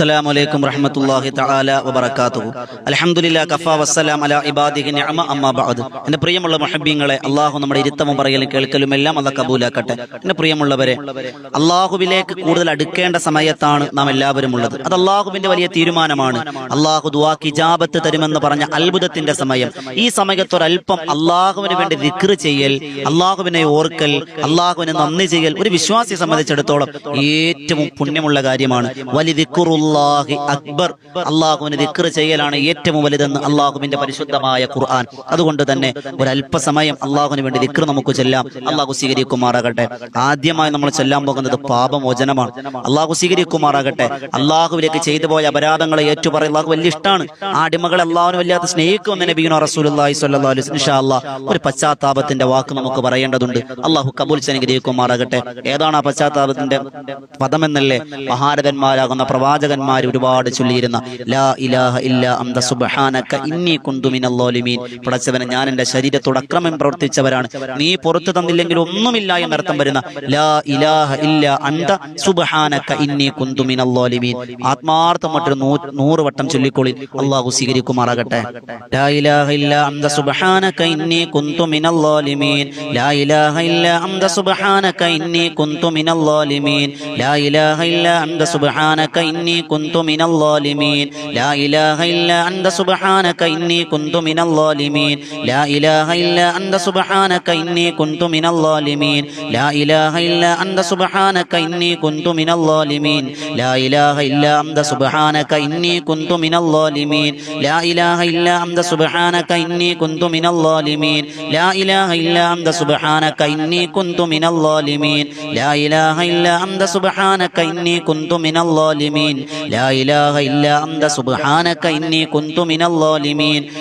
السلام عليكم ورحمة الله تعالى وبركاته. الحمدلله കഫാ വസ്സലാം അലാ ഇബാദിഹി നിഅമ അമ്മാ ബഅദ്. എൻ്റെ പ്രിയമുള്ള മുഹബ്ബീങ്ങളെ, അല്ലാഹു നമ്മുടെ ഇരുത്തമും പറയലും കേൾക്കലും എല്ലാം അല്ലാഹു കബൂലാക്കട്ടെ. എൻ്റെ പ്രിയമുള്ളവരെ, അല്ലാഹുവിലേക്ക് കൂടുതൽ അടുക്കേണ്ട സമയത്താണ് നാം എല്ലാവരും ഉള്ളത്. അത് അല്ലാഹുവിന്റെ വലിയ തീരുമാനമാണ്. അല്ലാഹു ദുആക്ക് ഇജാബത്ത് തരുമെന്ന് പറഞ്ഞ അത്ഭുതത്തിന്റെ സമയം. ഈ സമയത്ത് ഒരല്പം അല്ലാഹുവിന് വേണ്ടി ദിക്ർ ചെയ്യൽ, അല്ലാഹുവിനെ ഓർക്കൽ, അല്ലാഹുവിനെ നന്ദി ചെയ്യൽ ഒരു വിശ്വാസിയെ സംബന്ധിച്ചിടത്തോളം ഏറ്റവും പുണ്യമുള്ള കാര്യമാണ്. വലിദിക്റുല്ലാഹി അക്ബർ, അല്ലാഹുവിനെ ദിക്ർ ചെയ്യലാണ് ഏറ്റവും വലുതെന്ന് അല്ലാഹുവിന്റെ പരിശുദ്ധമായ ഖുർആൻ. അതുകൊണ്ട് തന്നെ ഒരല്പസമയം അല്ലാഹുവിന് വേണ്ടി ദിക്ർ നമുക്ക് ചെല്ലാം. അല്ലാഹു സ്വീകരിക്കുമാറാകട്ടെ. ആദ്യമായി നമ്മൾ ചെല്ലാൻ പോകുന്നത് പാപമോചനമാണ്. അല്ലാഹു സ്വീകരിക്കുമാറാകട്ടെ. അല്ലാഹുവിലേക്ക് ചെയ്തു പോയ അപരാധങ്ങളെ ഏറ്റുപറയുക അല്ലാഹു വലിയ ഇഷ്ടമാണ്. ആ അടിമകളെ അല്ലാഹുവിനെ വല്ലാതെ സ്നേഹിക്കുമെന്ന് നബിയുനാ റസൂലുള്ളാഹി സ്വല്ലല്ലാഹു അലൈഹി വസല്ലം. ഇൻഷാ അല്ലാഹ് ഒരു പശ്ചാത്താപത്തിന്റെ വാക്ക് നമുക്ക് പറയേണ്ടതുണ്ട്. അല്ലാഹു കബൂൽ അനുഗ്രഹിക്കുമാറാകട്ടെ. ഏതാണ് ആ പശ്ചാത്താപത്തിന്റെ പദമെന്നല്ലേ മഹാരഥന്മാരാകുന്ന പ്രവാചകന്മാർ ഒരുപാട് ചൊല്ലിയിരുന്ന ലാ ഇലാഹ ഇല്ലാ അന്ത സുബ്ഹാനക ഇന്നി കുന്തു മിനൽ ളാലിമീൻ. പടച്ചവനെ, ഞാൻ എൻ്റെ ശരീരത്തോട് അക്രമം പ്രവർത്തിച്ചവരാണ്, നീ പുറത്തു തന്നില്ലെങ്കിൽ ഒന്നുമില്ല എന്നർത്ഥം വരുന്ന ലാ ഇലാഹ ഇല്ലാ അന്ത സുബ്ഹാനക ഇന്നി കുന്തു മിനൽ ളാലിമീൻ ആത്മാർത്ഥമായിട്ട് 100 വട്ടം ചൊല്ലിക്കൊള്ളി. അല്ലാഹു സ്വീകരിക്കുമാറാകട്ടെ. ലാ ഇലാഹ ഇല്ലാ അന്ത സുബ്ഹാനക ഇന്നി കുന്തു മിനൽ ളാലിമീൻ. ലാ ഇലാഹ ഇല്ലാ അന്ത സുബ്ഹാനക ഇന്നി കുന്തു മിനൽ ളാലിമീൻ. ലാ ഇലാഹ ഇല്ലാ അന്ത സുബ്ഹാനക ഇന്നി കുന്തു മിനൽ ളാലിമീൻ. ലാ ഇലാഹ ഇല്ലാ അന്ത സുബ്ഹാനക ഇന്നി കുന്തു മിനൽ ളാലിമീൻ. ലാ ഇലാഹ ഇല്ലാ അന്ത സുബ്ഹാനക ഇന്നി കുന്തു മിനൽ ളാലിമീൻ. ലാ ഇലാഹ ഇല്ലാ അന്ത സുബ്ഹാനക ഇന്നി കുന്തു മിനൽ ളാലിമീൻ. ലാ ഇലാഹ ഇല്ലാ അന്ത സുബ്ഹാനക ഇന്നി കുന്തു മിനൽ ളാലിമീൻ. ലാ ഇലാഹ ഇല്ലാ അന്ത സുബ്ഹാനക ഇന്നി കുന്തു മിനൽ ളാലിമീൻ. ലാ ഇലാഹ ഇല്ലാ അന്ത സുബ്ഹാനക ഇന്നി കുന്തു മിനൽ ളാലിമീൻ. ലാ ഇലാഹ ഇല്ലാ അന്ത സുബ്ഹാനക ഇന്നി കുന്തു മിനൽ ളാലിമീൻ. ലാ ഇലാഹ ഇല്ലാ അന്ത സുബ്ഹാനക ഇന്നി കുന്തു മിനൽ ളാലിമീൻ. ലാ ഇലാഹ ഇല്ലാ അന്ത സുബ്ഹാനക ഇന്നി കുന്തു മിനൽ ളാലിമീൻ. ലാ ഇലാഹ ഇല്ലാ അന്ത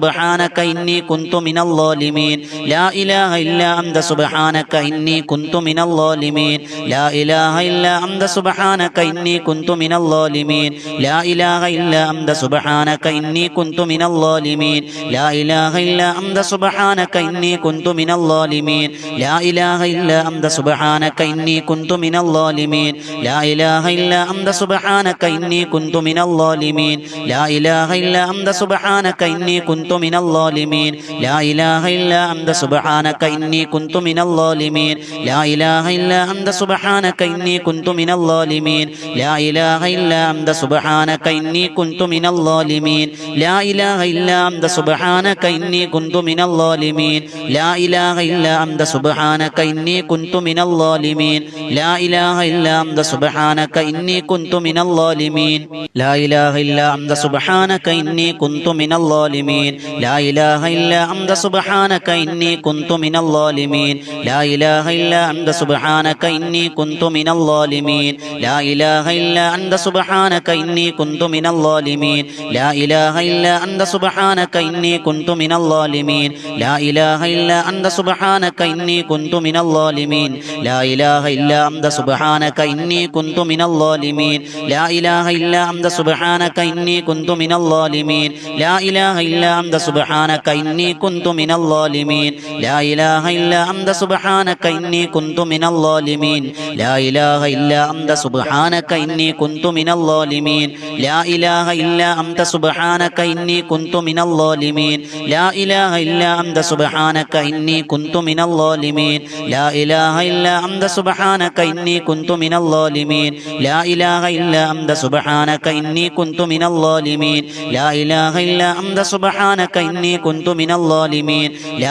സുബ്ഹാനക ഇന്നി കുന്തു മിനൽ ളാലിമീൻ. ലാ ഇലാഹ ഇല്ലാ അന്ത സുബ്ഹാനക ഇന്നി കുന്തു മിനൽ ളാലിമീൻ. ലാ ഇലാഹ ഇല്ലാ അന്ത സുബ്ഹാനക ഇന്നി കുന്തു മിനൽ ളാലിമീൻ. ലാ ഇലാഹ ഇല്ലാ അന്ത സുബ്ഹാനക ഇന്നി കുന്തു മിനൽ ളാലിമീൻ. ലാ ഇലാഹ ഇല്ലാ അന്ത സുബ്ഹാനക ഇന്നി കുന്തു മിനൽ ളാലിമീൻ. ലാ ഇലാഹ ഇല്ലാ അന്ത സുബ്ഹാനക ഇന്നി കുന്തു മിനൽ ളാലിമീൻ. ലാ ഇലാഹ ഇല്ലാ അന്ത സുബ്ഹാനക ഇന്നി കുന്തു മിനൽ ളാലിമീൻ. ലാ ഇലാഹ ഇല്ലാ അന്ത സുബ്ഹാനക ഇന്നി കുന്തു മിനൽ ളാലിമീൻ. ലാ ഇലാഹ ഇല്ലാ അന്ത സുബ്ഹാനക ഇന്നി കുന്തു മിനൽ ളാലിമീൻ. ലാ ഇലാഹ ഇല്ലാ അന്ത സുബ്ഹാനക ഇന്നി കുന്തു മിനൽ ളാലിമീൻ. ലാ ഇലാഹ ഇല്ലാ അന്ത സുബ്ഹാനക ഇന്നി കുന്തു മിനൽ ളാലിമീൻ. ലാ ഇലാഹ ഇല്ലാ അന്ത സുബ്ഹാനക ഇന്നി കുന്തു മിനൽ ളാലിമീൻ. ലാ ഇലാഹ ഇല്ലാ അന്ത സുബ്ഹാനക ഇന്നി കുന്തു മിനൽ ളാലിമീൻ. ലാ ഇലാഹ ഇല്ലാ അന്ത സുബ്ഹാനക ഇന്നി കുന്തു മിനൽ ളാലിമീൻ. ലാ ഇലാഹ ഇല്ലാ അന്ത സുബ്ഹാനക ഇന്നി കുന്തു മിനൽ ളാലിമീൻ. ലാ ഇലാഹ ഇല്ലാ അന്ത സുബ്ഹാനക ഇന്നി കുന്തു മിനൽ ളാലിമീൻ. ലാ ഇലാഹ ഇല്ലാ അന്ത സുബ്ഹാനക ഇന്നി കുന്തു മിനൽ ളാലിമീൻ. ലാ ഇലാഹ ഇല്ലാ അന്ത സുബ്ഹാനക ഇന്നി കുന്തു മിനൽ ളാലിമീൻ. ലാ ഇലാഹ ഇല്ലാ അന്ത സുബ്ഹാനക ഇന്നി കുന്തു മിനൽ ളാലിമീൻ. ലാ ഇലാഹ ഇല്ലാ അന്ത സുബ്ഹാനക ഇന്നി കുന്തു മിനൽ ളാലിമീൻ. ലാ ഇലാഹ ഇല്ലാ അന്ത സുബ്ഹാനക ഇന്നി കുന്തു മിനൽ ളാലിമീൻ. ലാ ഇലാഹ ഇല്ലാ അന്ത സുബ്ഹാനക ഇന്നി കുന്തു മിനൽ ളാലിമീൻ. ലാ ഇലാഹ ഇല്ലാ അന്ത സുബ്ഹാനക ഇന്നി കുന്തു മിനൽ ളാലിമീൻ. ലാ ഇലാഹ ഇല്ലാ അന്ത സുബ്ഹാനക ഇന്നി കുന്തു മിനൽ ളാലിമീൻ. ലാ ഇലാഹ ഇല്ലാ അന്ത സുബ്ഹാനക ഇന്നി കുന്തു മിനൽ ളാലിമീൻ. ലാ ഇലാഹ ഇല്ലാ അന്ത സുബ്ഹാനക ഇന്നി കുന്തു മിനൽ ളാലിമീൻ. ലാ ഇലാഹ ഇല്ലാ അന്ത സുബ്ഹാനക ഇന്നി കുന്തു മിനൽ ളാലിമീൻ. ലാ ഇലാഹ ഇല്ലാ അന്ത സുബ്ഹാനക ഇന്നി കുന്തു മിനൽ ളാലിമീൻ. ലാ ഇലാഹ ഇല്ലാ അന്ത സുബ്ഹാനക ഇന്നി കുന്തു മിനൽ ളാലിമീൻ. ലാ ഇലാഹ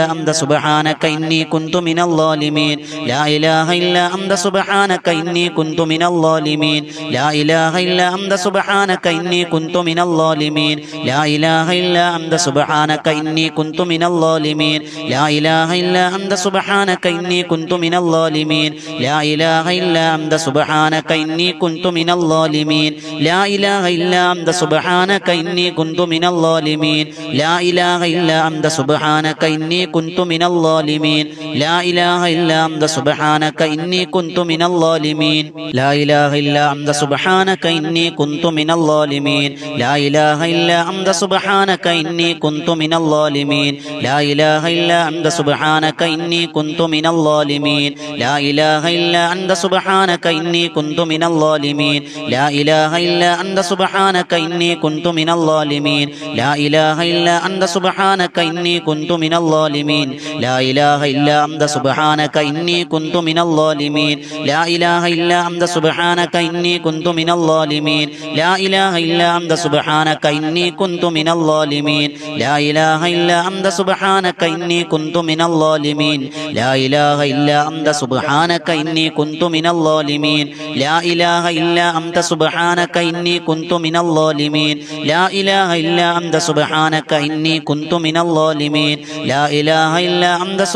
ഇല്ലാ അന്ത സുബ്ഹാനക ഇന്നി കുന്തു മിനൽ ളാലിമീൻ. ലാ ഇലാഹ ഇല്ലാ അന്ത സുബ്ഹാനക ഇന്നി കുന്തു മിനൽ ളാലിമീൻ. ലാ ഇലാഹ ഇല്ലാ അന്ത സുബ്ഹാനക ഇന്നി കുന്തു മിനൽ ളാലിമീൻ. ലാ ഇലാഹ ഇല്ലാ അന്ത സുബ്ഹാനക ഇന്നി കുന്തു മിനൽ ളാലിമീൻ. ലാ ഇലാഹ ഇല്ലാ അന്ത സുബ്ഹാനക ഇന്നി കുന്തു മിനൽ ളാലിമീൻ. ലാ ഇലാഹ ഇല്ലാ അന്ത സുബ്ഹാനക ഇന്നി കുന്തു മിനൽ ളാലിമീൻ. ലാ ഇലാഹ ഇല്ലാ അന്ത സുബ്ഹാനക ഇന്നി കുന്തു മിനൽ ളാലിമീൻ. ലാ ഇലാഹ ഇല്ലാ അന്ത സുബ്ഹാനക ഇന്നി കുന്തു മിനൽ ളാലിമീൻ. ലാ ഇലാഹ ഇല്ലാ അന്ത സുബ്ഹാനക ഇന്നി കുന്തു മിനൽ ളാലിമീൻ. ലാ ഇലാഹ ഇല്ലാ അന്ത സുബ്ഹാനക ഇന്നി കുന്തു മിനൽ ളാലിമീൻ. ലാ ഇലാഹ ഇല്ലാ അന്ത സുബ്ഹാനക ഇന്നി കുന്തു മിനൽ ളാലിമീൻ. ലാ ഇലാഹ ഇല്ലാ അന്ത സുബ്ഹാനക ഇന്നി കുന്തു മിനൽ ളാലിമീൻ. ലാ ഇലാഹ ഇല്ലാ അന്ത സുബ്ഹാനക ഇന്നി إني كنت من الظالمين لا إله إلا أنت سبحانك إني كنت من الظالمين لا إله إلا أنت سبحانك إني كنت من الظالمين لا إله إلا أنت سبحانك إني كنت من الظالمين لا إله إلا أنت سبحانك إني كنت من الظالمين لا إله إلا أنت سبحانك إني كنت من الظالمين لا إله إلا أنت سبحانك إني كنت من الظالمين لا إله إلا أنت سبحانك إني كنت من الظالمين لا إله إلا أنت سبحانك إني كنت من الظالمين لا إله إلا أنت سبحانك إني كنت من الظالمين لا إله إلا أنت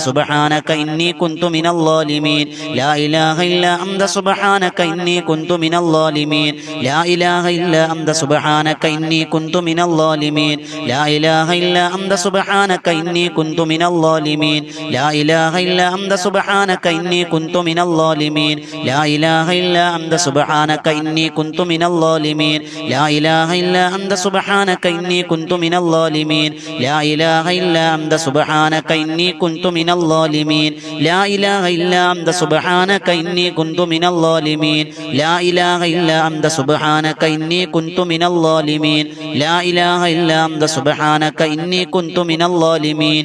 سبحانك إني كنت من الظالمين لا إله إلا أنت سبحانك إني كنت من الظالمين لا إله إلا أنت سبحانك إني كنت من الظالمين لا إله إلا أنت سبحانك إني كنت من الظالمين لا إله إلا أنت سبحانك إني كنت من الظالمين لا إله إلا أنت سبحانك إني كنت من الظالمين لا إله إلا أنت سبحانك إني كنت من الظالمين لا إله إلا أنت سبحانك إني كنت من الظالمين لا إله إلا أنت سبحانك إني كنت من الظالمين لا إله إلا أنت سبحانك إني كنت من الظالمين لا إله إلا أنت سبحانك إني كنت من الظالمين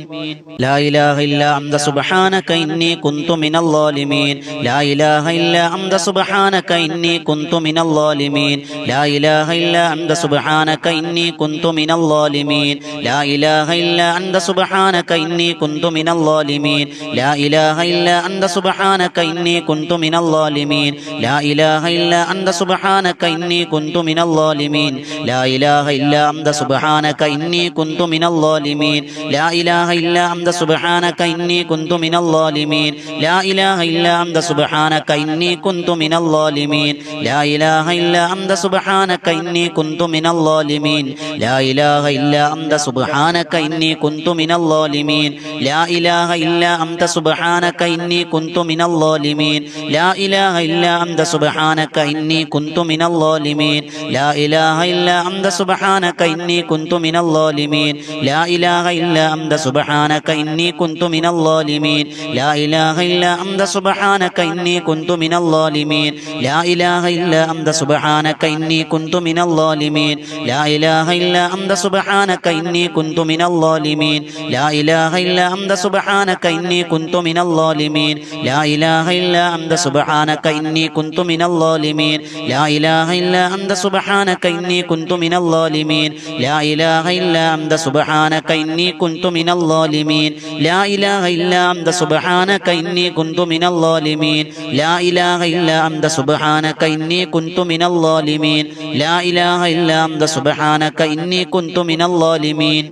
لا إله إلا أنت سبحانك إني كنت من الظالمين لا إله إلا أنت سبحانك إني كنت من الظالمين لا إله إلا أنت سبحانك إني كنت من الظالمين لا إله إلا أنت سبحانك إني كنت من الظالمين لا إله إلا أنت سبحانك إني كنت من الظالمين لا إله إلا أنت سبحانك إني كنت من الظالمين لا إله إلا أنت سبحانك إني كنت من الظالمين لا إله إلا أنت سبحانك إني كنت من الظالمين لا إله إلا أنت سبحانك إني كنت من الظالمين لا إله إلا أنت سبحانك إني كنت من الظالمين لا إله إلا أنت سبحانك إني كنت من الظالمين لا إله إلا أنت سبحانك إني كنت من الظالمين لا إله إلا أنت سبحانك إني كنت من الظالمين لا إله إلا أنت سبحانك إني كنت من الظالمين لا إله إلا أنت سبحانك إني كنت من الظالمين لا إله إلا أنت سبحانك إني كنت من الظالمين لا إله إلا أنت سبحانك إني كنت من الظالمين لا إله إلا أنت سبحانك إني كنت من الظالمين لا إله إلا أنت سبحانك إني كنت من الظالمين لا إله إلا أنت سبحانك إني كنت من الظالمين لا إله إلا أنت سبحانك إني كنت من الظالمين لا إله إلا أنت سبحانك إني كنت من الظالمين لا إله إلا أنت سبحانك إني كنت من الظالمين لا إله إلا أنت سبحانك إني كنت من الظالمين لا إله إلا أنت سبحانك إني كنت من الظالمين لا إله إلا أنت سبحانك إني كنت من الظالمين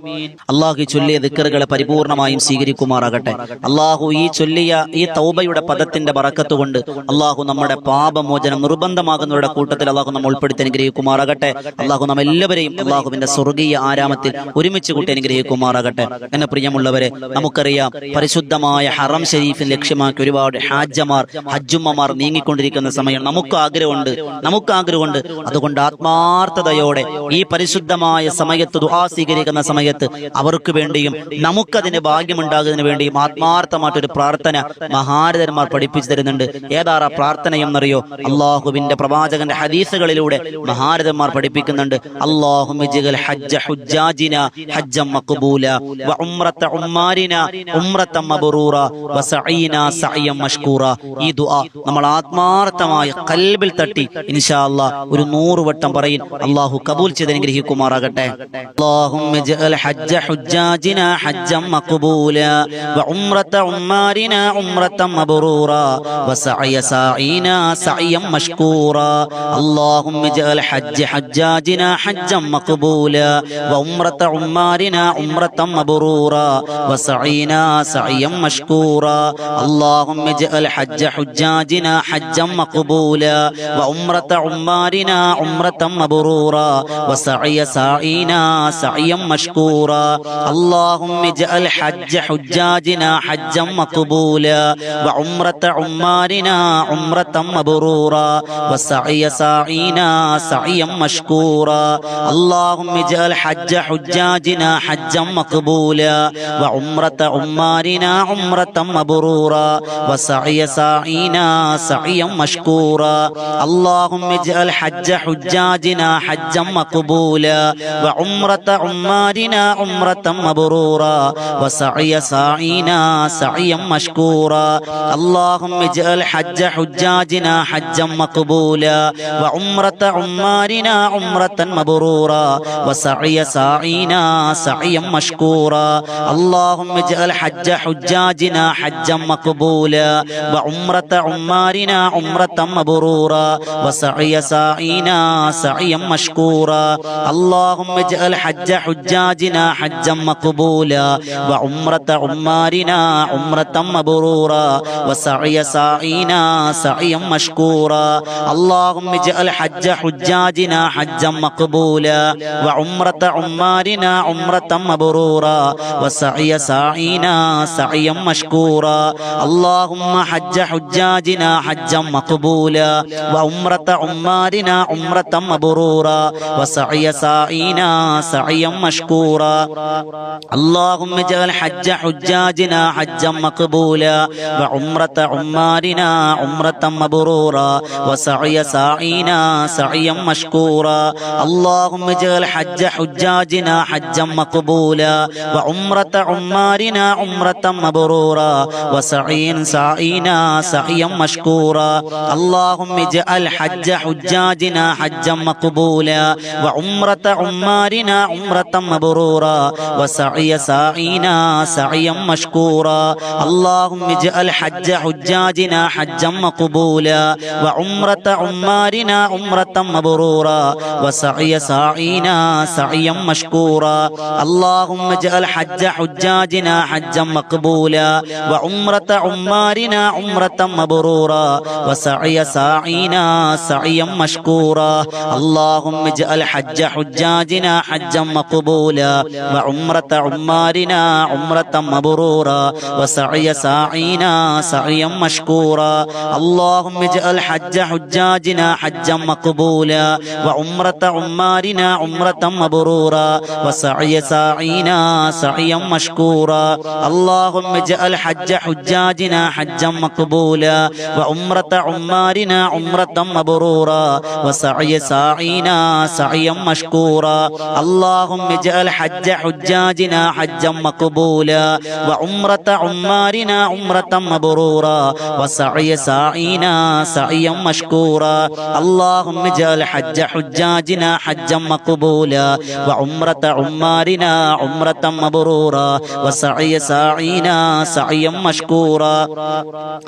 അല്ലാഹു ചൊല്ലിയ ദിക്റുകളെ പരിപൂർണമായും സ്വീകരിക്കുമാറാകട്ടെ. അല്ലാഹു ഈ ചൊല്ലിയ ഈ തൗബയുടെ പദത്തിന്റെ ബറക്കത്ത് കൊണ്ട് അല്ലാഹു നമ്മുടെ പാപമോചനം നിർബന്ധമാകുന്നവരുടെ കൂട്ടത്തിൽ അല്ലാഹു നമ്മൾ ഉൾപ്പെടുത്തി അനുഗ്രഹിക്കുമാറാകട്ടെ. അല്ലാഹു നാം എല്ലാവരെയും അല്ലാഹുവിന്റെ സ്വർഗീയ ആരാമത്തിൽ ഒരുമിച്ച് കൂട്ടി അനുഗ്രഹിക്കുമാറാകട്ടെ. എന്നെ പ്രിയമുള്ളവരെ, നമുക്കറിയാം പരിശുദ്ധമായ ഹറം ഷരീഫിൽ ലക്ഷ്യമാക്കി ഒരുപാട് ഹാജമാർ ഹജ്ജുമ്മമാർ നീങ്ങിക്കൊണ്ടിരിക്കുന്ന സമയം. നമുക്ക് ആഗ്രഹമുണ്ട്. അതുകൊണ്ട് ആത്മാർത്ഥതയോടെ ഈ പരിശുദ്ധമായ സമയത്ത് ദുആ സ്വീകരിക്കുന്ന സമയത്ത് അവർക്ക് വേണ്ടിയും നമുക്കതിന് ഭാഗ്യമുണ്ടാകുന്നതിന് വേണ്ടിയും ആത്മാർത്ഥമായിട്ടൊരു പ്രാർത്ഥന മഹാരഥന്മാർ പഠിപ്പിച്ചു തരുന്നുണ്ട്. ഏതാറാ പ്രാർത്ഥന എന്നറിയോ? അള്ളാഹുവിന്റെ പ്രവാചകന്റെ ഹദീസുകളിലൂടെ മഹാരഥന്മാർ പഠിപ്പിക്കുന്നുണ്ട്. അല്ലാഹുമ്മ ഇജ്അൽ ഹജ്ജ ഹുജ്ജാജിന ഹജ്ജൻ മഖ്ബൂല വ ഉംറത ഉമ്മാരിന ഉംറതൻ മബ്റൂറ വ സഈന സഅയൻ മഷ്കൂറ. ഈ ദുആ നമ്മൾ ആത്മാർത്ഥമായി ഖൽബിൽ തട്ടി ഇൻഷാ അല്ലാഹ് ഒരു 100 വട്ടം പറയും. അല്ലാഹു കബൂൽ ചെയ്ത് അനുഗ്രഹിക്കുമാറാകട്ടെ. അല്ലാഹുമ്മ ഇജ്അൽ ഹജ്ജ ഹുജ്ജാജിന ഹജ്ജൻ മഖ്ബൂല വ ഉംറത ഉമ്മാരിന ഉംറതൻ മബ്റൂറ വ സഅയ സഈന സഅയൻ മഷ്കൂറ. അല്ലാഹുമ്മ ഇജ്അൽ ഹജ്ജ ഹുജ്ജാജിന ഹജ്ജൻ മഖ്ബൂല വ ഉംറത ഉമ്മാരിന ഉംറതൻ മബ്റൂറ വ സഈന സഅയൻ മഷ്കൂറ. അല്ലാഹുമ്മ ഇജ്അൽ ഹജ്ജ ഹുജ്ജാജിന ഹജ്ജൻ മഖ്ബൂല വ ഉംറത ഉമ്മാരിന ഉംറതൻ മബ്റൂറ വ സഅയ സഈന സഅയൻ മഷ്കൂറ. اللهم اجعل حج حجاجنا حجا مقبولا وعمرة عمارنا عمرة مبرورا وسعي ساعينا سعيا مشكورا. اللهم اجعل حج حجاجنا حجا مقبولا وعمرة عمارنا عمرة عمرة مبرورا وسعي سعينا سعيا مشكورا اللهم اجعل حج حجاجنا حجا مقبولا وعمرة عمارنا عمرة مبرورا وسعي سعينا سعيا مشكورا اللهم اجعل حج حجاجنا حجا مقبولا وعمرة عمارنا عمرة مبرورا وسعي سعينا سعيا مشكورا اللهم اجعل حج حجاجنا حجا مقبولا وعمرة عمارنا عمرة مبرورا وسعي سعينا سعيا مشكورا اللهم اجعل حج حجاجنا حجا مقبولا وعمرة عمارنا عمرة مبرورا وسعي سعينا سعيا مشكورا اللهم اجعل حج حجاجنا حجا مقبولا وعمرة عمارنا عمرة مبرورا وسعي سعينا سعيا مشكورا اللهم حج حجاجنا حجا مقبولا وعمرة عمارنا عمرة مبرورا وسعي سعينا سعيا مشكورا اللهم اجعل حج حجاجنا حجا مقبولا وعمرة عمارنا عمرة مبرورا وسعي سعينا سعيا مشكورا اللهم اجعل حج حجاجنا حجا مقبولا وعمرة عمارنا عمرة مبرورا وسعي سعينا سعيا مشكورا اللهم اجعل حج حجاجنا حجا مقبولا وعمرة عمارنا عمرة مبرورا وسعي سعينا سعيا مشكورا اللهم اجعل حج حجاجنا حجا مقبولا وعمرة عمارنا عمرة مبرورا وسعي سعينا سعيا مشكورا اللهم اجعل حج حجاجنا حجا مقبولا وعمرة عمارنا عمرة مبرورا وسعي سعينا سعيا مشكورا اللهم اجعل حج حجاجنا حجا مقبولا وعمرة عمارنا عمرة مبرورا وسعي سعينا سعيا مشكورا اللهم اجعل حج حجاجنا حجا مقبولا وعمرة عمارنا عمرة مبرورا وسعي سعينا سعيا مشكورا اللهم اجعل حج حجاجنا حجا مقبولا وعمرة عمارنا عمرة مبرورا وسعي سعينا سعيا مشكورا اللهم اجعل حج حجاجنا حجا مقبولا وعمرة عمارنا عمرة مبرورا وسعي سعينا سعيا مشكورا اللهم اجعل حج حجاجنا حجا مقبولا وعمرة عمارنا عمرة مبرورا وسعي سعينا سعيا مشكورا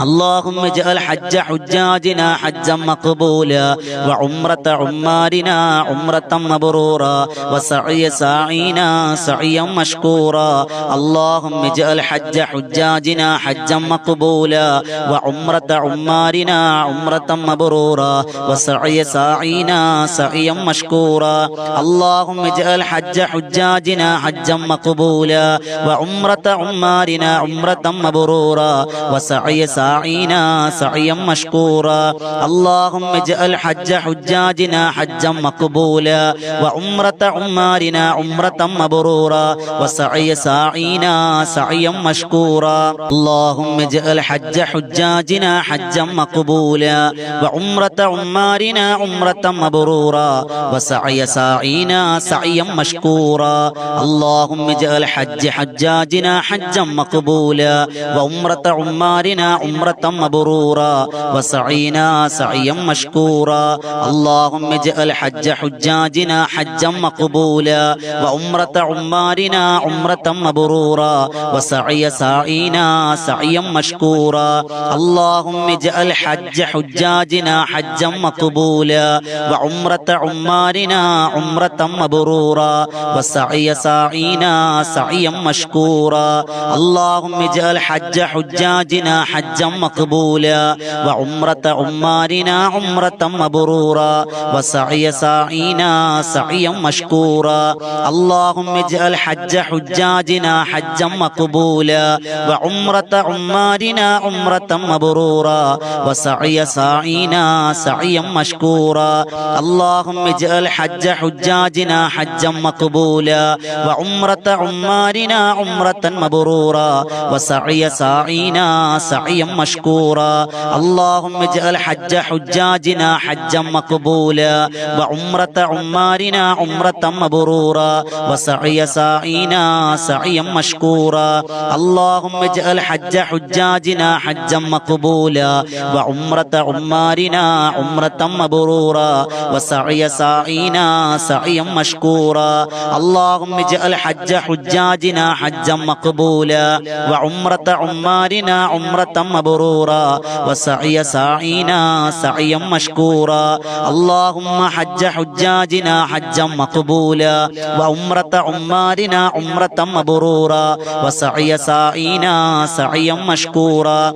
اللهم اجعل حج حجاجنا حجا مقبولا وعمرة عمارنا عمرة مبرورا وسعي سعينا سعيا مشكورا اللهم اجعل حج حجاجنا حجا مقبولا وعمرة عمارنا عمرة مبرورا وسعي سعينا سعيا مشكورا اللهم اجعل حج حجاجنا حجا مقبولا وعمرة عمارنا عمرة مبرورا وسعي سعينا سعيا مشكورا اللهم اجعل حج حجاجنا حجا مقبولا وعمرة عمارنا عمرة مبرورا وسعي سعينا سعيا مشكورا اللهم اجعل حج حجاجنا حجا مقبولا وعمرة عمارنا عمرة مبرورا وسعي سعينا سعيا مشكورا اللهم اجعل حج حجاجنا حجا مقبولا وعمرة عمارنا عمرة مبرورا وسعينا سعيا مشكورا اللهم اجعل حج حجاجنا حجا مقبولا وعمرة عمارنا عمرة مبرورا وسعي سعينا سعيا مشكورا اللهم اجعل حج حجاجنا حجا مقبولا وعمرة عمارنا عمرة مبرورا وسعي سعينا سعيا مشكورا اللهم اجعل حج حجاجنا حجا مقبولا وعمرة عمارنا عمرة مبرورا وسعي سعينا سعيا مشكورا اللهم اجعل حج حجاجنا حجا مقبولا وعمرة عمارنا عمرة مبرورا وسعي سعينا سعيا مشكورا اللهم اجعل حج حجاجنا حجا مقبولا وعمرة عمارنا عمرة مبرورا وسعي ساعينا سعيا مشكورا اللهم اجعل حج حجاجنا حجا مقبولا وعمرة عمارنا عمرة مبرورا وسعي ساعينا سعيا مشكورا اللهم اجعل حج حجاجنا حجا مقبولا وعمرة عمارنا عمرة مبرورا وسعي ساعينا سعيا مشكورا اللهم اجعل حج حجاجنا حجا مقبولا وعمرة عمارنا عمرة مبرورا وسعي ساعينا سعيا مشكورا اللهم حج حجاجنا حجا مقبولا وعمرة عمارنا عمرة مبرورا وسعي ساعينا سعيا مشكورا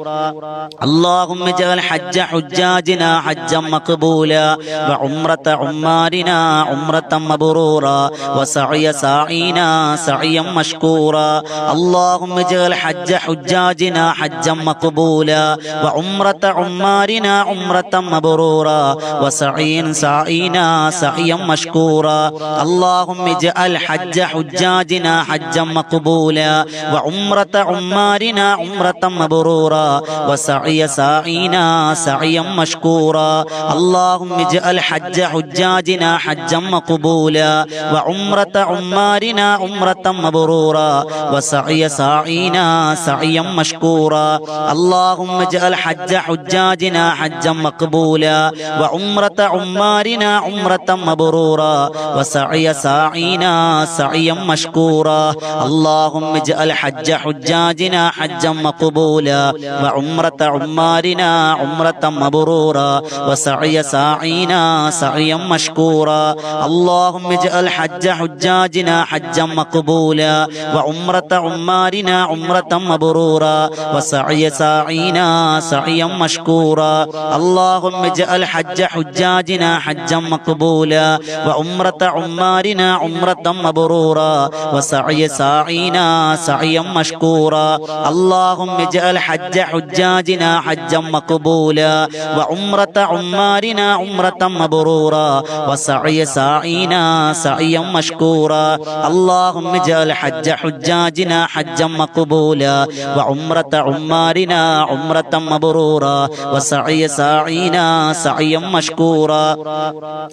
اللهم اجعل حج حجاجنا حجا مقبولا وعمرة عمارنا عمرة مبرورا وسعي ساعينا سعيا مشكورا اللهم اجعل حج حجاجنا حجا مقبولا وعمرة عمارنا عمرة مبرورا وسعي ساعينا سعيا مشكورا اللهم اجعل حج حجاجنا حجا مقبولا وعمرة عمارنا عمرة مبرورا وسعي ساعينا سعيا مشكورا اللهم اجعل حج حجاجنا حجا مقبولا وعمرة عمارنا عمرة مبرورا وسعي ساعينا سعيا مشكورا اللهم اجعل حج حجاجنا حجا مقبولا وعمرة عمارنا عمرة مبرورا وسعي ساعينا سعيا مشكورا اللهم اجعل حج حجاجنا حجا مقبولا وعمرة عمارنا عمرة مبرورا وسعي ساعينا سعيا مشكورا اللهم اجعل حج حجاجنا حجا مقبولا وعمرة عمارنا عمرة مبرورا وسعي ساعينا سعيا مشكورا اللهم اجعل حج حجاجنا حجا مقبولا وعمرة عمارنا عمرة مبرورا وسعي ساعينا سعيا مشكورا اللهم اجعل حج حجاجنا حجا مقبولا وعمرة عمارنا عمرة مبرورا وسعي ساعينا سعيا مشكورا اللهم اجعل حج حجاجنا حجا مقبولا وعمرة عمارنا عمرة مبرورا وسعي ساعينا سعيا مشكورا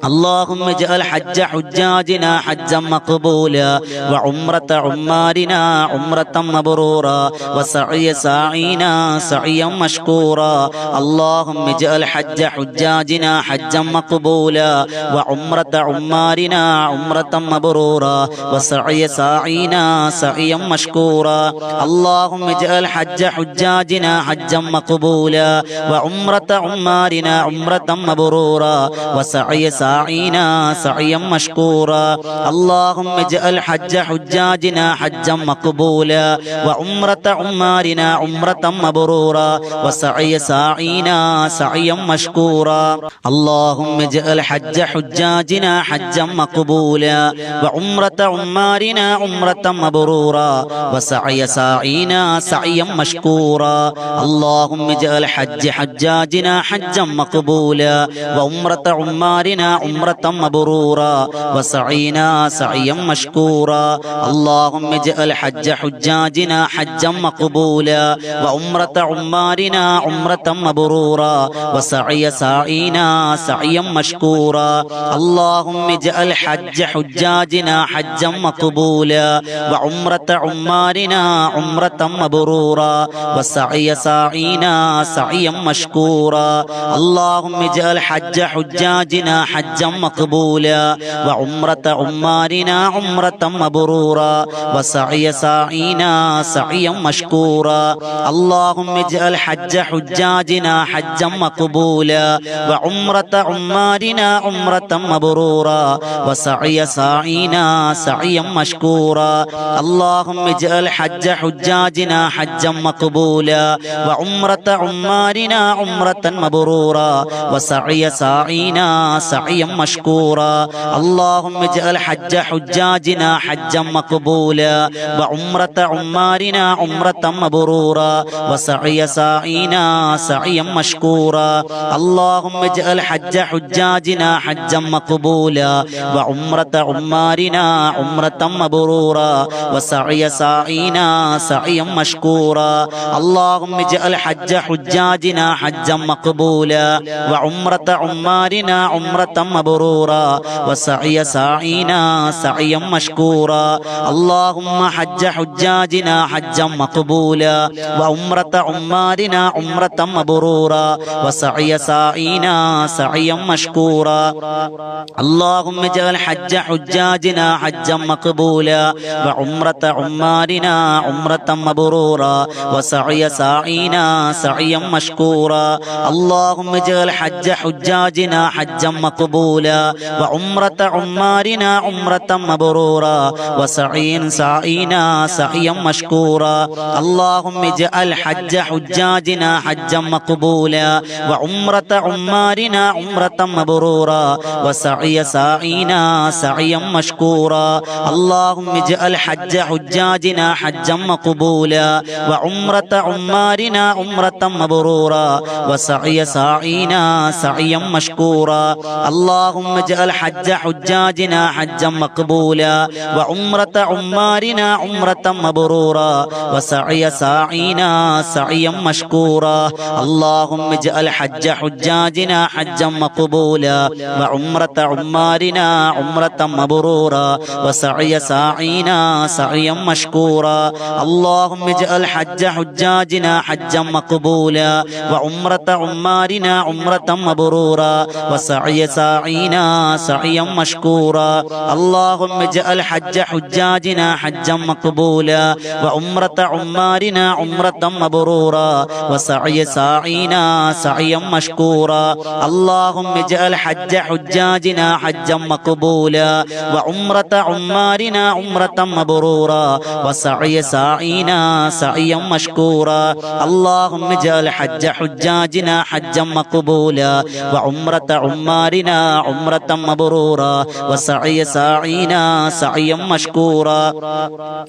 اللهم اجعل حج حجاجنا حجا مقبولا وعمرة عمارنا عمرة مبرورا وسعي ساعينا سعيا مشكورا اللهم اجعل حج حجاجنا حجا مقبولا وعمرة عمارنا عمرة مبرورا وسعي ساعينا سعيا مشكورا اللهم اجعل حج حجاجنا حجا مقبولا وعمرة عمارنا عمرة مبرورا وسعي ساعينا سعيا مشكورا اللهم اجعل حج حجاجنا حجا مقبولا وعمرة عمارنا عمرة مبرورا وسعي ساعينا سعيا مشكورا اللهم اجعل حج حجاجنا حجا مقبولا وعمرة عمارنا عمرة مبرورا وسعي ساعينا سعيا مشكورا اللهم اجعل حج حجاجنا حجا مقبولا وعمرة عمارنا عمرة مبرورا وسعينا سعيا مشكورا اللهم اجعل حج حجاجنا حجا مقبولا وعمرة عمارنا عمرة مبرورا وسعي ساعينا سعيا مشكورا اللهم اجعل حج حجاجنا حجا مقبولا وعمرة عمارنا عمرة مبرورا وسعي ساعينا سعيا مشكورا اللهم اجعل حج حجاجنا حجا مقبولا وعمرة عمارنا عمرة مبرورا وسعي ساعينا سعيا مشكورا اللهم اجعل حج حجاجنا حجا مقبولا وعمرة عمارنا عمرة مبرورا وسعي ساعينا سعيا مشكورا اللهم اجعل حج حجاجنا حجا مقبولا وعمرة عمارنا عمرة مبرورا وسعي ساعينا سعيا مشكورا اللهم اجعل حج حجاجنا حجا مقبولا وعمرة عمارنا عمرة مبرورا وسعي ساعينا سعيا مشكورا اللهم اجعل حج حجاجنا حجا مقبولا وعمرة عمارنا عمرة مبرورا وسعي ساعينا سعيا سعيا مشكورا اللهم اجعل حج حجاجنا حجا مقبولا وعمرة عمارنا عمرة مبرورا وسعي ساعينا سعيا مشكورا اللهم حج حجاجنا حجا مقبولا وعمرة عمارنا عمرة مبرورا وسعي ساعينا سعيا مشكورا اللهم اجعل حج حجاجنا حجا مقبولا وعمرة عمارنا عمرة مبرورا وسعي ساعينا سعيا مشكورا اللهم اجعل حج حجاجنا حجا مقبولا وعمرة عمارنا عمرة مبرورا وسعي ساعينا سعيا مشكورا اللهم اجعل حج حجاجنا حجا مقبولا وعمرة عمارنا عمرة مبرورا وسعي ساعينا سعيا مشكورا اللهم اجعل حج حجاجنا حجا مقبولا وعمرة عمارنا عمرة مبرورا وسعي ساعينا سعيا مشكورا اللهم اجعل حج حجاجنا حجا مقبولا وعمرة عمارنا عمرة مبرورا وسعي ساعينا سعيا مشكورا اللهم اجعل حج حجاجنا حجا مقبولا وعمرة عمارنا عمرة مبرورا وسعي ساعينا سعيا مشكورا اللهم اجعل حج حجاجنا حجا مقبولا وعمرة عمارنا عمرة مبرورا وسعي ساعينا سعيا مشكورا اللهم اجعل حج حجاجنا حجا مقبولا وعمرة عمارنا عمرة مبرورا وسعي ساعينا سعيا مشكورا اللهم اجعل حج حجاجنا حجا مقبولا وعمرة عمارنا عمرة مبرورا وسعي ساعينا سعيا مشكورا اللهم اجعل حج حجاجنا حجا مقبولا وعمرة عمارنا عمرة مبرورا وسعي ساعينا سعيا مشكورا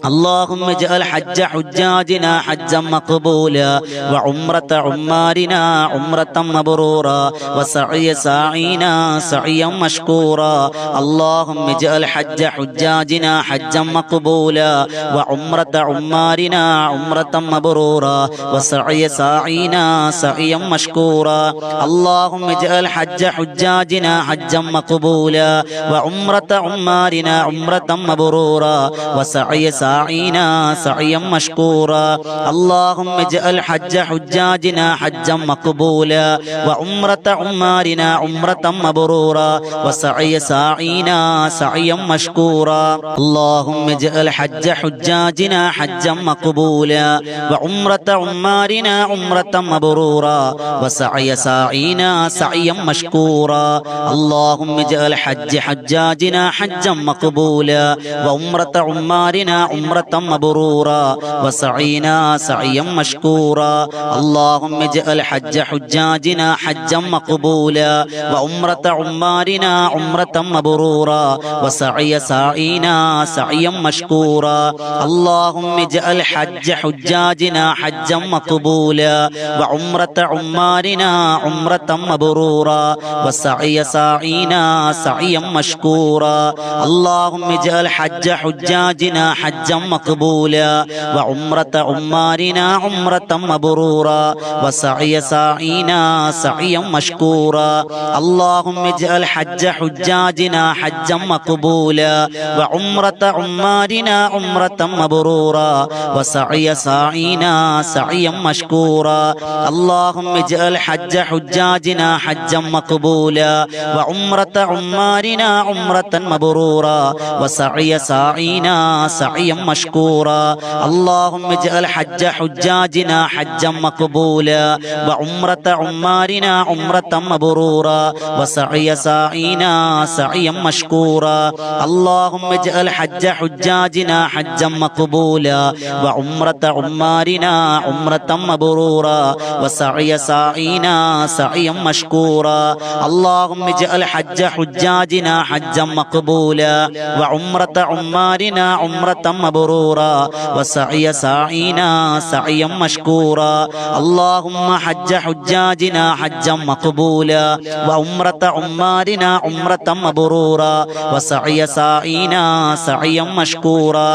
اللهم اجعل حج حجاجنا حجا مقبولا وعمرة عمارنا عمرة مبرورا وسعي ساعينا سعيا مشكورا اللهم اجعل حج حجاجنا حجا مقبولا وعمرة عمارنا عمرة مبرورا وسعي ساعينا سعيا مشكورا اللهم اجعل حج حجاجنا حجا مقبولا وعمرة عمارنا عمرة مبرورا وسعي ساعينا سعيا مشكورا اللهم اجعل حج حجاجنا حجا مقبولا وعمرة عمارنا عمرة مبرورا وسعي ساعينا سعيا مشكورا اللهم اجعل حج حجاجنا حجا مقبولا وعمرة عمارنا عمرة مبرورا وسعي ساعينا سعيا مشكورا اللهم اجعل حج حجاجنا حجا مقبولا وعمرة عمارنا عمرة مبرورا وسعينا سعيا مشكورا اللهم اجعل حج حجاجنا حجا مقبولا وعمرة عمارنا عمرة مبرورا وسعي ساعينا سعيا مشكورا اللهم اجعل حج حجاجنا حجا مقبولا وعمرة عمارنا عمرة مبرورا وسعي ساعينا سعيا مشكورا اللهم اجعل حج حجاجنا حجا مقبولا وعمرة عمارنا عمرة مبرورا وسعي ساعينا سعيا مشكورا اللهم اجعل حج حجاجنا حجا مقبولا وعمرة عمارنا عمرة مبرورا وسعي ساعينا سعيا مشكورا اللهم اجعل حج حجاجنا حجا مقبولا وعمرة عمارنا عمرة مبرورا وسعي ساعينا سعيا مشكورا اللهم اجعل حج حجاجنا حجا مقبولا وعمرة عمارنا عمرة مبرورا وسعي ساعينا سعيا مشكورا اللهم اجعل حج حجاجنا حجا مقبولا وعمرة عمارنا عمرة مبرورا وسعي ساعينا سعيا مشكورا اللهم اجعل حج حجاجنا حجا مقبولا وعمرة عمارنا عمرة مبرورا وسعي ساعينا سعيا مشكورا اللهم حج حجاجنا حجا مقبولا وعمرة عمارنا عمرة مبرورا وسعي ساعينا سعيا مشكورا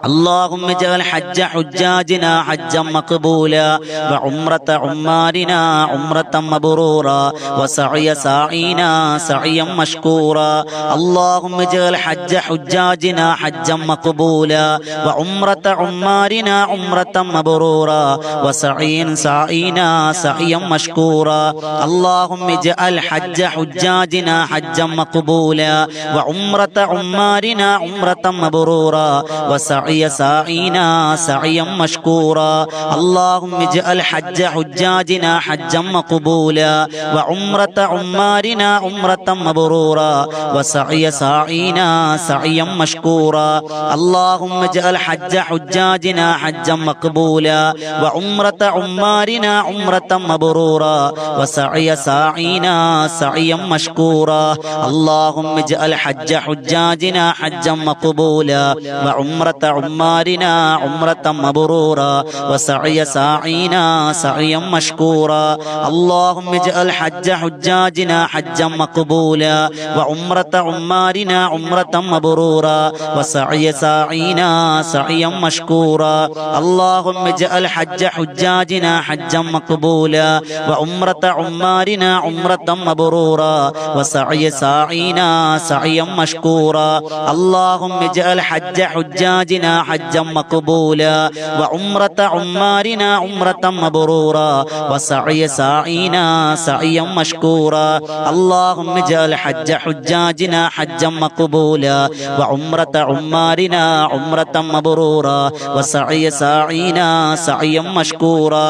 اللهم اجعل اجعل حج حجاجنا حجا مقبولا وعمرة عمارنا عمرة مبرورا وسعي ساعينا سعيا مشكورا اللهم اجعل حج حجاجنا حجا مقبولا وعمرة عمارنا عمرة مبرورا وسعي سعينا سعيا مشكورا اللهم اجعل حج حجاجنا حجا مقبولا وعمرة عمارنا عمرة مبرورا وسعي ساعينا سعيا مشكورا اللهم اجعل حج حجاجنا حجا مقبولا وعمرة عمارنا عمرة مبرورا وسعي ساعينا سعيا مشكورا اللهم اجعل حج حجاجنا حجا مقبولا وعمرة عمارنا عمرة مبرورا وسعي ساعينا سعيا مشكورا اللهم اجعل حج حجاجنا حجا مقبولا وعمرة عمارنا عمرة مبرورا وسعي ساعينا سعيا مشكورا اللهم اجعل حج حجاجنا حجا مقبولا وعمرة عمارنا عمرة مبرورا وسعي ساعينا سعيا مشكورا اللهم اجعل حج حجاجنا حجا مقبولا وعمرة عمارنا عمرة مبرورا وسعي ساعينا سعيا مشكورا اللهم اجعل حج حجاجنا حجا مقبولا وعمرة عمارنا عمرة مبرورا وسعي ساعينا سعيا مشكورا اللهم اجعل حج حجاجنا حجا مقبولا وعمرة عمارنا عمرة مبرورا وسعي ساعينا سعيا مشكورا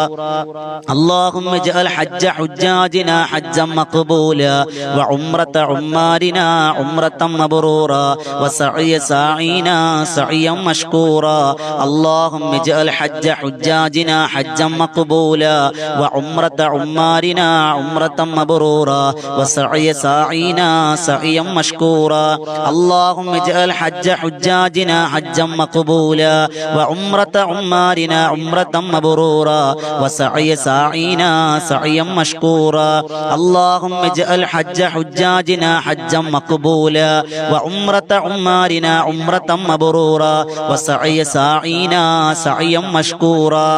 اللهم اجعل حج حجاجنا حجا مقبولا وعمرة عمارنا عمرة مبرورا وسعي ساعينا سعيا مشكورا اللهم اجعل حج حجاجنا حجا مقبولا وعمرة عمارنا عمرة مبرورا وسعي ساعينا سعيا مشكورا اللهم اجعل حج حجاجنا حجا مقبولا وعمرة عمارنا عمرة مبرورا وسعي ساعينا سعيا مشكورا اللهم اجعل حج حجاجنا حجا مقبولا وعمرة عمارنا عمرة مبرورا وسعي ساعينا سعيا مشكورا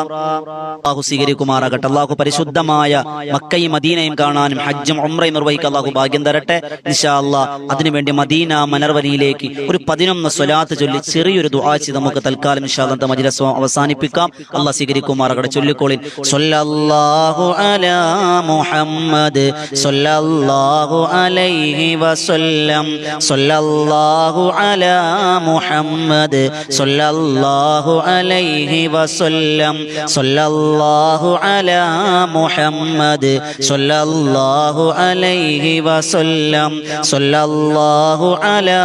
അല്ലാഹു സ്വീകരിക്കുമാറാകട്ടെ. അല്ലാഹു പരിശുദ്ധമായ മക്കയും മദീനയും കാണാനും ഹജ്ജും ഉംറയും നിർവഹിക്കാൻ അല്ലാഹു ഭാഗ്യം തരട്ടെ ഇൻഷാ അല്ലാഹ്. അതിനുവേണ്ടി മദീന മനർവലിയിലേക്ക് ഒരു 11 സ്വലാത്ത് ചൊല്ലി ചെറിയൊരു ദുആ ചെയ്ത് നമുക്ക് തൽക്കാലം ഇൻഷാ അല്ലാഹ് മജ്‌ലിസ് അവസാനിപ്പിക്കാം. അല്ലാഹു സ്വീകരിക്കുമാറാകട്ടെ. ചൊല്ലിക്കോളിൻ സ്വല്ലല്ലാഹു അലാ മുഹമ്മദ് സ്വല്ലല്ലാഹു അലൈഹി വസല്ലം സ്വല്ലല്ലാഹു അലാ മുഹമ്മദ് സ്വല്ലല്ലാഹു അലൈഹി വസല്ലം സ്വല്ലല്ലാഹു അലാ മുഹമ്മദ് സ്വല്ലല്ലാഹു അലൈഹി വസല്ലം സ്വല്ലല്ലാഹു അലാ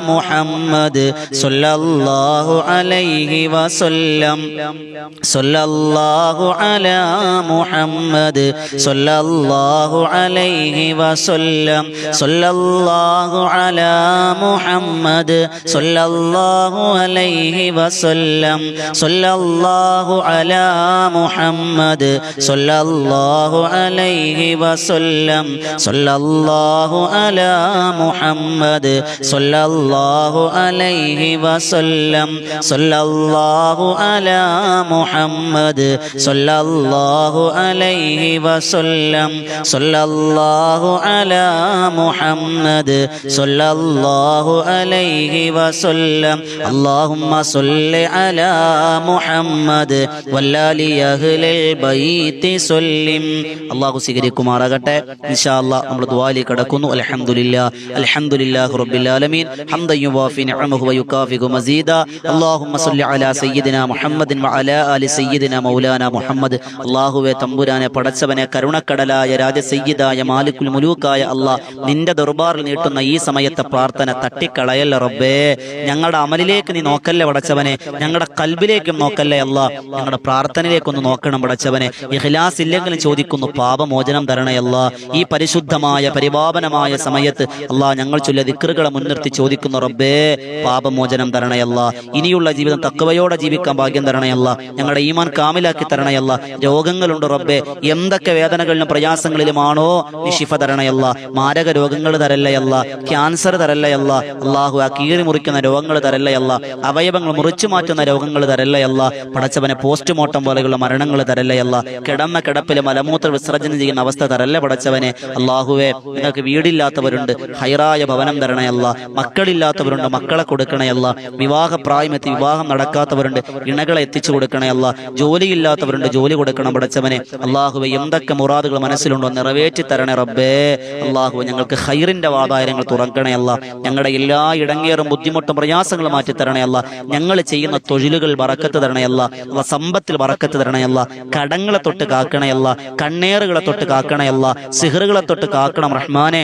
മുഹമ്മദ് സ്വല്ലല്ലാഹു അലൈഹി വസല്ലം സ്വല്ലല്ലാഹു അലാ മുഹമ്മദ് സ്വല്ലല്ലാഹു അലൈഹി വസല്ലം സ്വല്ലല്ലാഹു അലാ മുഹമ്മദ് സ്വല്ലല്ലാഹു അലൈഹി വസല്ലം സ്വല്ലല്ലാഹു അലാ മുഹമ്മദ് സ്വല്ലല്ലാഹു അലൈഹി വസല്ലം സ്വല്ലല്ലാഹു അലാ മുഹമ്മദ് സ്വല്ലല്ലാഹു അലൈഹി വസല്ലം സ്വല്ലല്ലാഹു അലാ മുഹമ്മദ് സ്വല്ലല്ലാഹു അലൈഹി വസല്ലം സ്വല്ലല്ലാഹു അലാ മുഹമ്മദ് സ്വല്ലല്ലാഹു അലൈഹി വസല്ലം അല്ലാഹുമ്മ സ്വല്ലി അലാ മുഹമ്മദ് വല്ലാലി അഹ്ലിൽ ബൈത്തി സല്ലിം. അല്ലാഹു സ്വീകരിക്കുമാറാകട്ടെ. ഇൻഷാ അല്ലാഹ് നമ്മൾ ദുആയിലേക്ക് കടക്കുന്നു. അൽഹംദുലില്ലാഹി റബ്ബിൽ ആലമീൻ ഹംദൻ യുവാഫി നിഅമഹു വയുകാഫിഉ മസീദ. അല്ലാഹുമ്മ സ്വല്ലി അലാ സയ്യിദിനാ മുഹമ്മദിൻ വഅലാ ആലി സയ്യിദിനാ മൗലാനാ മുഹമ്മദ്. അല്ലാഹുവേ തമ്പുരാനെ പടച്ചവനെ കരുണക്കടലായ രാജസയ്യിദായ മാലിക്കുൽ മുലൂക്കായ അല്ലാഹ് നിന്റെ ദർബാറിൽ നീട്ടുന്ന ഈ സമയത്തെ പ്രാർത്ഥന തട്ടിക്കളയല്ല റബ്ബേ. ഞങ്ങളുടെ അമലിലേക്ക് നീ നോക്കല്ലേ പടച്ചവനെ, ഞങ്ങളുടെ കൽബിലേക്കും നോക്കല്ലേ അല്ലാഹ്, ഞങ്ങളുടെ പ്രാർത്ഥനയിലേക്കൊന്ന് നോക്കണം പടച്ചവനെ. ഇഖ്ലാസ് ഇല്ലെങ്കിലും ചോദിക്കുന്നു പാപമോചനം തരണേ അല്ലാഹ്. ഈ പരിശുദ്ധമായ പരിപാവനമായ സമയത്ത് അല്ലാഹ് ഞങ്ങൾ ചൊല്ലിയ ദിക്റുകളെ മുൻനിർത്തി ചോദിക്കുന്നു റബ്ബേ പാപമോചനം തരണേ അല്ലാഹ്. ഇനിയുള്ള ജീവിതം തഖ്വയോടെ ജീവിക്കാൻ ഭാഗ്യം തരണേ അല്ലാഹ്. ഞങ്ങളുടെ ഈമാൻ കാമിലാക്കി തരണേ അല്ലാഹ്. രോഗങ്ങളുണ്ട് റബ്ബേ, എന്തൊക്കെ വേദനകളിലും പ്രയാസങ്ങളിലുമാണോ നീ ശിഫ തരണേ അല്ലാഹ്. മാരക രോഗങ്ങൾ തരല്ലേ അല്ലാഹ്, ക്യാൻസർ തരല്ലേ അല്ലാഹ്. അല്ലാഹു ആ കീറി മുറിക്കുന്ന രോഗങ്ങൾ തരല്ലേ അല്ലാഹ്, അവയവങ്ങൾ മുറിച്ചു മാറ്റുന്ന രോഗങ്ങൾ തരല്ലയല്ല. പടച്ചവനെ പോസ്റ്റ്മോർട്ടം പോലെയുള്ള മരണങ്ങൾ തരല്ലയല്ല. കിടന്ന കിടപ്പിൽ മലമൂത്ര വിസർജനം ചെയ്യുന്ന അവസ്ഥ തരല്ല പടച്ചവനെ. അള്ളാഹുവെ, നിങ്ങൾക്ക് വീടില്ലാത്തവരുണ്ട്, ഹൈറായ ഭവനം തരണയല്ല. മക്കളില്ലാത്തവരുണ്ട്, മക്കളെ കൊടുക്കണയല്ല. വിവാഹപ്രായമെത്തി വിവാഹം നടക്കാത്തവരുണ്ട്, ഇണകളെ എത്തിച്ചു കൊടുക്കണയല്ല. ജോലിയില്ലാത്തവരുണ്ട്, ജോലി കൊടുക്കണം പടച്ചവനെ. അള്ളാഹുവെ, എന്തൊക്കെ മുറാദുകൾ മനസ്സിലുണ്ടോ നിറവേറ്റി തരണേ റബ്ബേ. അള്ളാഹുവെ, ഞങ്ങൾക്ക് ഖൈറിന്റെ വാതായനങ്ങൾ തുറക്കണയല്ല. ഞങ്ങളുടെ എല്ലാ ഇടങ്ങേറും ബുദ്ധിമുട്ടും പ്രയാസങ്ങളും മാറ്റി തരണയല്ല. ഞങ്ങൾ ചെയ്യുന്ന തൊഴിലുകൾ ബറക്കത്ത് തരണയല്ല. സമ്പത്തിൽ ബറക്കത്ത് തരണയല്ല. കടങ്ങളെ തൊട്ട് കാക്കണയല്ല. കണ്ണേറുകളെ തൊട്ട് കാക്കണയല്ല. സിഹറുകളെ തൊട്ട് കാക്കണം റഹ്മാനെ.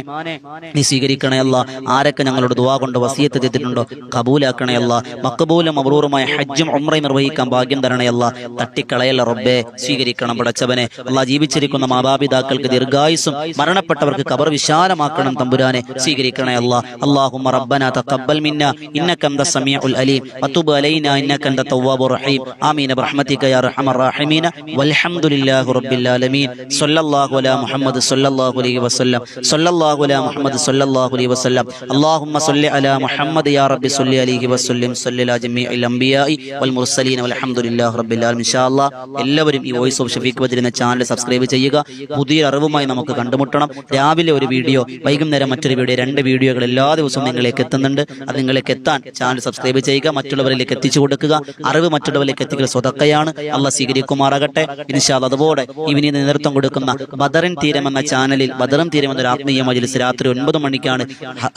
നീ സ്വീകരിക്കണയല്ല. ആരൊക്കെ ഞങ്ങളോട് ദുആ കൊണ്ട് വസിയത്ത് ചെയ്തിട്ടുണ്ടോ കബൂലാക്കണയല്ല. മഖബൂലും മബ്റൂറുമായ ഹജ്ജും ഉംറയും നിർവഹിക്കാൻ ഭാഗ്യം തരണയല്ല. തട്ടിക്കളയല്ല റബ്ബേ, സ്വീകരിക്കണം പടച്ചവനെ. അല്ലാഹ്, ജീവിച്ചിരിക്കുന്ന മാതാപിതാക്കൾക്ക് ദീർഘായുസ്സും മരണപ്പെട്ടവർക്ക് ഖബർ വിശാലമാക്കണം തമ്പുരാനെ, സ്വീകരിക്കണയല്ല. അല്ലാഹുമ്മ റബ്ബനാ തഖബ്ബൽ മിന്നാ ഇന്നക അൻത സമീഉൽ അലീം വതുബ് അലൈനാ ഇന്നക അൻത തവ്വാബുർ റഹീം. ആമീൻ ബിറഹ്മതിക യാ അർഹമർ റഹീമീൻ. വൽഹംദുലില്ലാഹി റബ്ബിൽ ആലമീൻ. സ്വല്ലല്ലാഹു അലാ മുഹമ്മദ് സ്വല്ലല്ലാഹു അലൈഹി വസല്ലം. സ്വല്ലല്ലാഹു അലാ മുഹമ്മദ് സ്വല്ലല്ലാഹു അലൈഹി വസല്ലം. അല്ലാഹുമ്മ സ്വല്ലി അലാ മുഹമ്മദ് യാ റബ്ബി സ്വല്ലി അലൈഹി വസല്ലം. സ്വല്ലി അലാ ജമീഇൽ അംബിയാഇ വൽ മുർസലീൻ വൽഹംദുലില്ലാഹി റബ്ബിൽ ആലമീൻ. ഇൻഷാ അല്ലാഹ് എല്ലാവരും ഈ വോയിസ് ഓഫ് ഷഫീഖ് ബദരി എന്ന ചാനൽ സബ്സ്ക്രൈബ് ചെയ്യുക. പുതിയ അറിവുമായി നമുക്ക് കണ്ടുമുട്ടണം. രാവിലെ ഒരു വീഡിയോ, വൈകുന്നേരം മറ്റൊരു വീഡിയോ, 2 വീഡിയോകൾ എല്ലാ ദിവസവും നിങ്ങളിലേക്ക് എത്തുന്നുണ്ട്. അത് നിങ്ങളിലേക്ക് എത്താൻ ചാനൽ സബ്സ്ക്രൈബ് ചെയ്യുക, മറ്റുള്ളവരിലേക്ക് എത്തിച്ചു കൊടുക്കുക. അറിവ് മറ്റുള്ളവരിലേക്ക് എത്തിക്കുക സ്വതക്കയാണ്. അള്ളാഹ് സ്വീകരിക്കുമാറാകട്ടെ ഇൻഷാ അല്ലാഹ്. അതുപോലെ ഇവന് നേതൃത്വം കൊടുക്കുന്ന ബദറിൻ തീരം എന്ന ചാനലിൽ ബദറും തീരം എന്നൊരു ആത്മീയ മജ്‌ലിസ് രാത്രി 9 മണിക്കാണ്.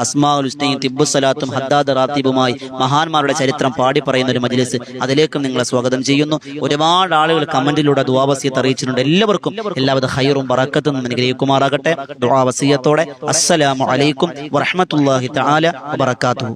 അസ്മാഉൽ ഹുസ്നയും തിബ്ബുസ്സലാത്തും ഹദ്ദാദ് റാത്തീബുമായി മഹാന്മാരുടെ ചരിത്രം പാടി പറയുന്ന ഒരു മജ്‌ലിസ്. അതിലേക്കും നിങ്ങളെ സ്വാഗതം ചെയ്യുന്നു. ഒരുപാട് ആളുകൾ കമന്റിലൂടെ ദുആ വസിയത്ത് അറിയിച്ചിട്ടുണ്ട്. എല്ലാവർക്കും എല്ലാവിധ ഖൈറും ബറക്കത്തും അനുഗ്രഹിക്കുമാറാകട്ടെ. ദുആ വസിയത്തോടെ അസ്സലാമു അലൈക്കും വറഹ്മത്തുള്ളാഹി തആല വബറകാതുഹു.